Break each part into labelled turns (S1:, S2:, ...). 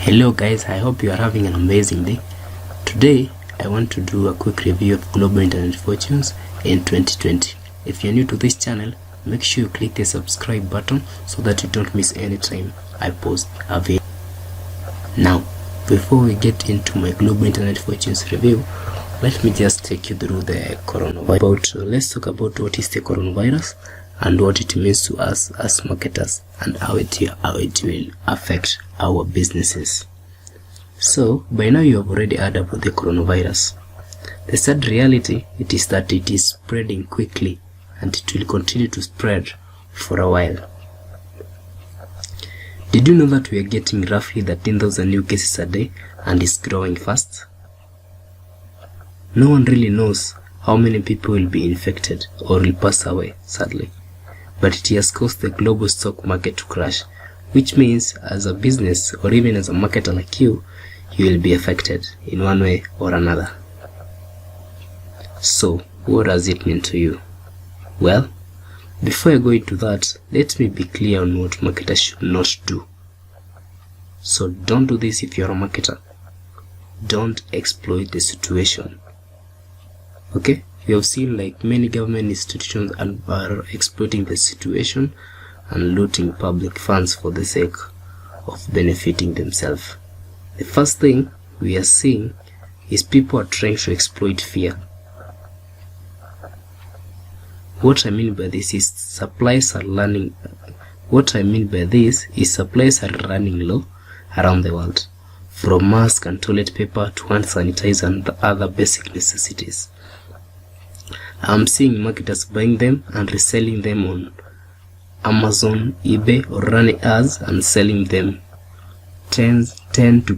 S1: Hello guys, I hope you are having an amazing day. Today I want to do a quick review of global internet fortunes in 2020. If you're new to this channel, make sure you click the subscribe button so that you don't miss any time I post a video. Now, before we get into my global internet fortunes review, let me just take you through the coronavirus. Let's talk about what is the coronavirus and what it means to us as marketers and how it will affect our businesses. So by now you have already heard about the coronavirus. The sad reality is that it is spreading quickly and it will continue to spread for a while. Did you know that we are getting roughly 13,000 new cases a day and is growing fast? No one really knows how many people will be infected or will pass away, sadly. But it has caused the global stock market to crash, which means as a business or even as a marketer like you will be affected in one way or another. So, what does it mean to you? Well, before I go into that, let me be clear on what marketers should not do. So don't do this if you're a marketer. Don't exploit the situation. Okay? We have seen like many government institutions are exploiting the situation and looting public funds for the sake of benefiting themselves. The first thing we are seeing is people are trying to exploit fear. What I mean by this is supplies are running low around the world, from mask and toilet paper to hand sanitizer and the other basic necessities. I'm seeing marketers buying them and reselling them on Amazon, eBay, or running ads and selling them 10 to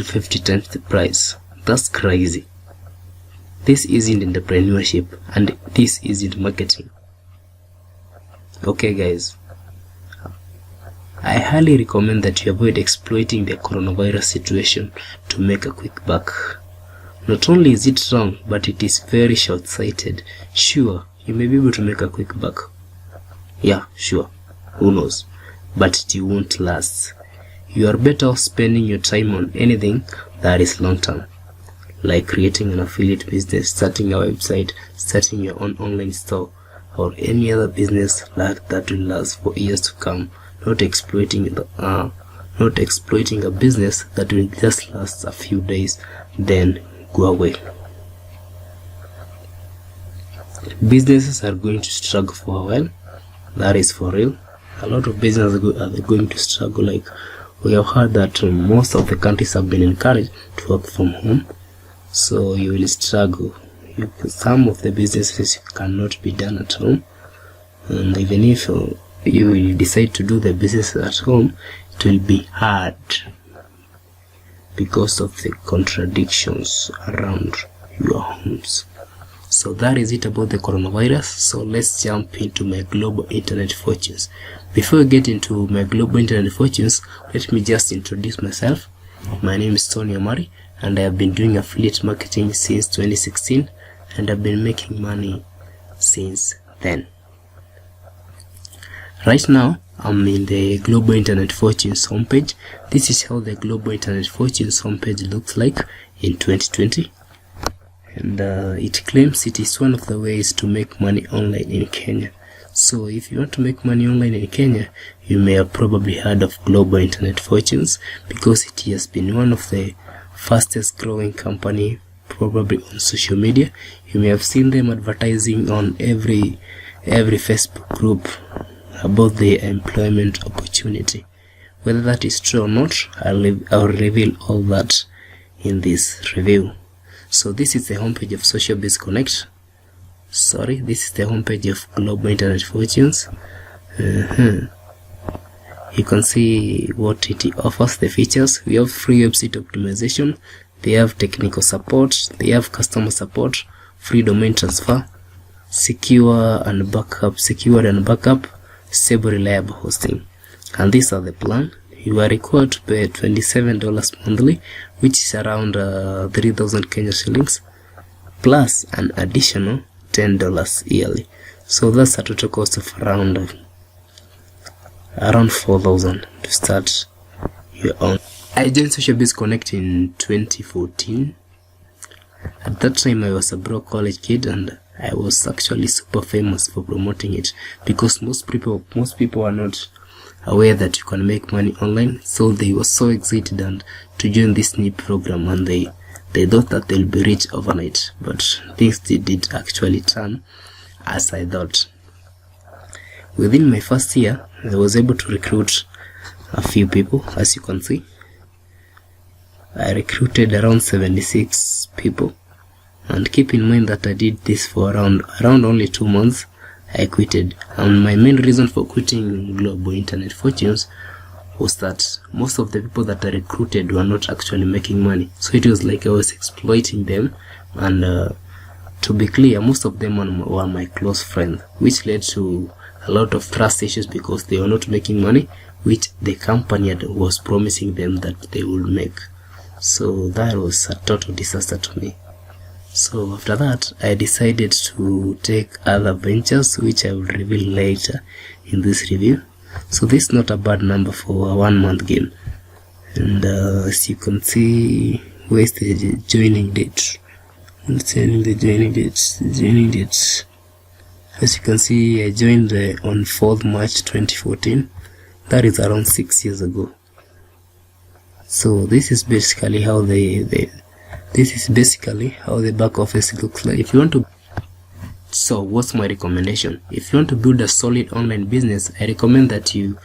S1: 50 times the price. That's crazy. This isn't entrepreneurship and this isn't marketing. Okay guys, I highly recommend that you avoid exploiting the coronavirus situation to make a quick buck. Not only is it wrong, but it is very short-sighted. Sure, you may be able to make a quick buck. Yeah, sure. Who knows? But it won't last. You are better off spending your time on anything that is long-term. Like creating an affiliate business, starting a website, starting your own online store, or any other business like that will last for years to come. Not exploiting a business that will just last a few days, then go away. Businesses are going to struggle for a while. That is for real. A lot of businesses are going to struggle. Like we have heard that most of the countries have been encouraged to work from home, so you will struggle. Some of the businesses cannot be done at home, and even if you will decide to do the business at home, it will be hard because of the contradictions around your homes. So that is it about the coronavirus. So let's jump into my global internet fortunes. Before we get into my global internet fortunes, let me just introduce myself. My name is Tony Omari and I have been doing affiliate marketing since 2016 and I've been making money since then. Right now, I'm in the Global Internet Fortunes homepage. This is how the Global Internet Fortunes homepage looks like in 2020. And it claims it is one of the ways to make money online in Kenya. So if you want to make money online in Kenya, you may have probably heard of Global Internet Fortunes because it has been one of the fastest growing company probably on social media. You may have seen them advertising on every Facebook group about the employment opportunity. Whether that is true or not, I'll reveal all that in this review. So this is the homepage of Social Biz Connect. This is the homepage of Global Internet Fortunes. You can see what it offers, the features. We have free website optimization, they have technical support, they have customer support, free domain transfer, secured and backup, stable reliable hosting. And these are the plan. You are required to pay $27 monthly, which is around 3,000 Kenya shillings, plus an additional $10 yearly. So that's a total cost of around 4,000 to start your own. I joined Social Biz Connect in 2014. At that time I was a broke college kid, and I was actually super famous for promoting it, because most people are not aware that you can make money online. So they were so excited and to join this new program, and they thought that they'll be rich overnight, but things didn't actually turn as I thought. Within my first year, I was able to recruit a few people. As you can see, I recruited around 76 people, and keep in mind that I did this for around only 2 months. I quitted, and my main reason for quitting Global Internet Fortunes was that most of the people that I recruited were not actually making money. So it was like I was exploiting them, and to be clear, most of them were my close friends, which led to a lot of trust issues because they were not making money, which the company was promising them that they would make. So that was a total disaster to me. So after that, I decided to take other ventures, which I will reveal later in this review. So this is not a bad number for a 1 month game. And as you can see, where's the joining date? Let's send the joining dates. As you can see, I joined on 4th March 2014. That is around 6 years ago. So this is basically how the back office looks like. If you want to, so what's my recommendation? If you want to build a solid online business, I recommend that you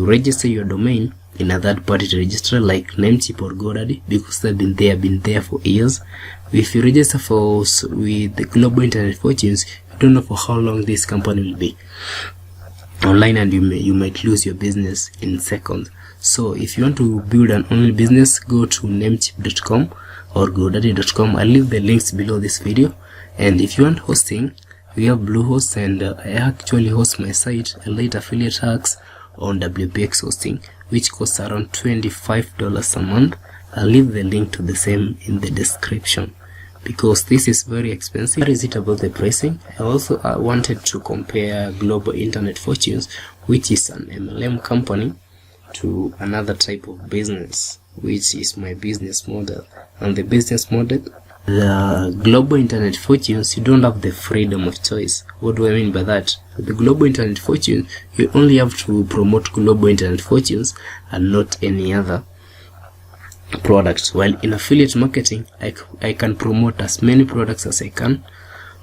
S1: register your domain in a third-party registrar like Namecheap or GoDaddy, because they've been there for years. If you register with the Global Internet Fortunes, you don't know for how long this company will be online, and you might lose your business in seconds. So if you want to build an online business, go to namecheap.com or godaddy.com. I'll leave the links below this video. And if you want hosting, we have Bluehost, and I actually host my site, Elite Affiliate Hacks, on WPX hosting, which costs around $25 a month. I'll leave the link to the same in the description, because this is very expensive. What is it about the pricing? I also wanted to compare Global Internet Fortunes, which is an MLM company, to another type of business, which is my business model. And the business model, the Global Internet Fortunes, you don't have the freedom of choice. What do I mean by that? With the Global Internet Fortunes, you only have to promote Global Internet Fortunes and not any other products. While in affiliate marketing, I can promote as many products as I can.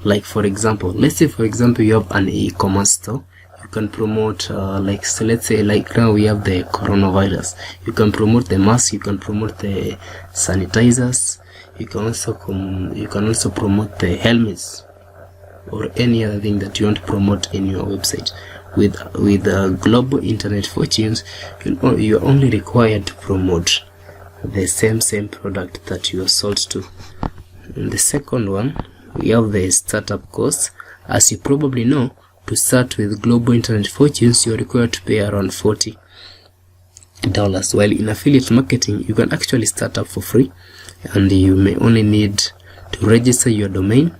S1: Like for example, let's say for example you have an e-commerce store. You can promote so let's say like now we have the coronavirus. You can promote the mask, you can promote the sanitizers, you can also promote the helmets, or any other thing that you want to promote in your website. With Global Internet Fortunes, you're only required to promote the same product that you are sold to. And the second one, we have the startup costs. As you probably know, to start with Global Internet Fortunes, you're required to pay around $40. While in affiliate marketing, you can actually start up for free, and you may only need to register your domain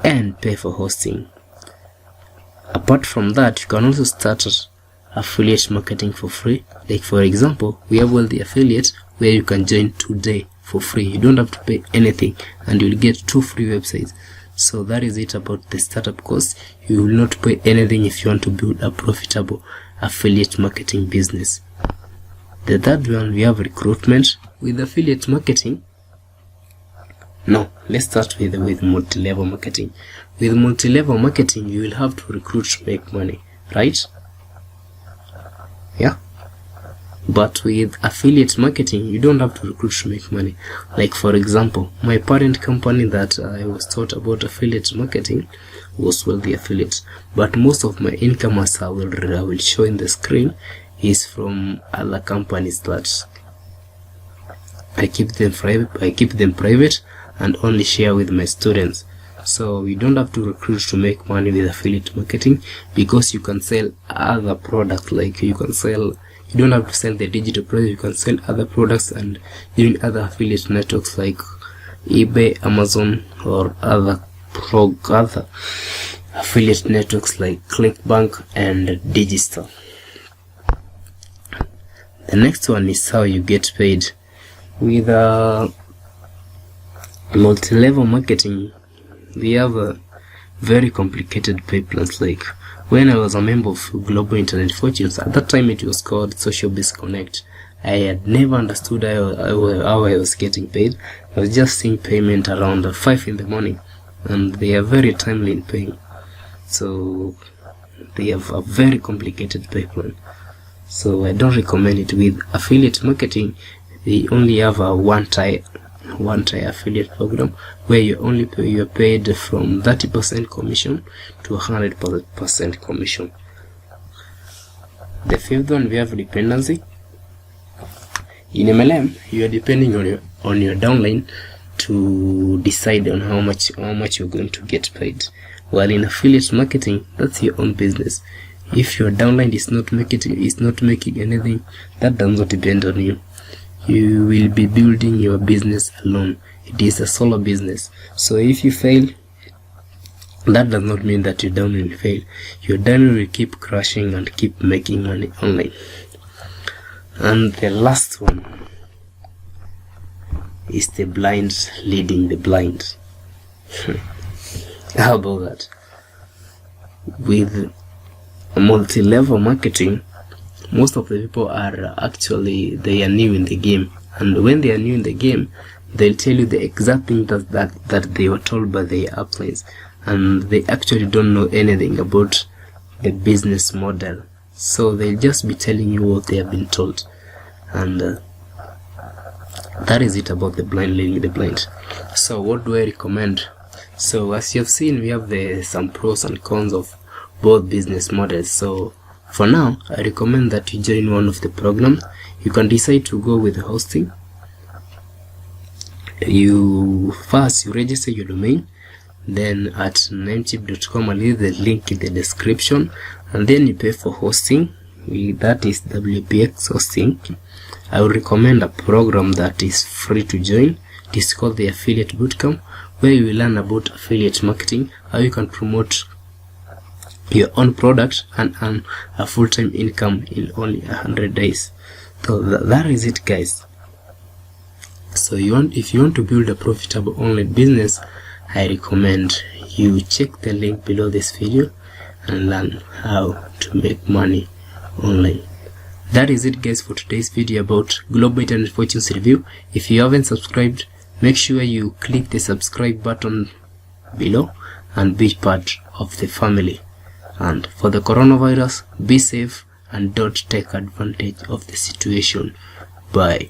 S1: and pay for hosting. Apart from that, you can also start affiliate marketing for free. Like for example, we have Wealthy Affiliate, where you can join today for free. You don't have to pay anything, and you'll get 2 free websites. So that is it about the startup cost. You will not pay anything if you want to build a profitable affiliate marketing business. The third one, we have recruitment. With affiliate marketing, no, let's start with multi-level marketing. With multi-level marketing, you will have to recruit to make money, right? Yeah. But with affiliate marketing, you don't have to recruit to make money. Like for example, my parent company that I was taught about affiliate marketing was Wealthy Affiliate, but most of my income, as I will show in the screen, is from other companies that I keep them private and only share with my students. So you don't have to recruit to make money with affiliate marketing, because you can sell other products. Like you don't have to sell the digital product, you can sell other products and join other affiliate networks like eBay, Amazon, or other affiliate networks like ClickBank and Digistar. The next one is how you get paid. With multi-level marketing, we have a very complicated pipelines. Like when I was a member of Global Internet Fortunes, at that time it was called Social Biz Connect. I had never understood how I was getting paid. I was just seeing payment around 5 in the morning, and they are very timely in paying. So they have a very complicated pipeline. So I don't recommend it. With affiliate marketing, they only have a one-tier affiliate program where you're paid from 30% commission to 100% commission. The fifth one, we have dependency. In MLM, you are depending on your downline to decide on how much you're going to get paid. While in affiliate marketing, that's your own business. If your downline is not making anything, that does not depend on you. You will be building your business alone. It is a solo business. So if you fail, that does not mean that your downline will fail. Your downline will keep crashing and keep making money online. And the last one is the blind leading the blind. How about that? With multi-level marketing, most of the people they are new in the game, and when they are new in the game, they'll tell you the exact thing that they were told by their uplines, and they actually don't know anything about the business model. So they'll just be telling you what they have been told, and that is it about the blind leading the blind. So what do I recommend? So as you have seen, we have some pros and cons of both business models. So for now, I recommend that you join one of the programs. You can decide to go with hosting. You register your domain, then at nametip.com, I'll leave the link in the description, and then you pay for hosting. That is WPX hosting. I would recommend a program that is free to join. It is called the Affiliate Bootcamp, where you will learn about affiliate marketing, how you can promote your own product and earn a full-time income in only 100 days. So that is it, guys. So if you want to build a profitable online business, I recommend you check the link below this video and learn how to make money online. That is it, guys, for today's video about Global Internet Fortunes review. If you haven't subscribed, make sure you click the subscribe button below and be part of the family. And for the coronavirus, be safe and don't take advantage of the situation. Bye.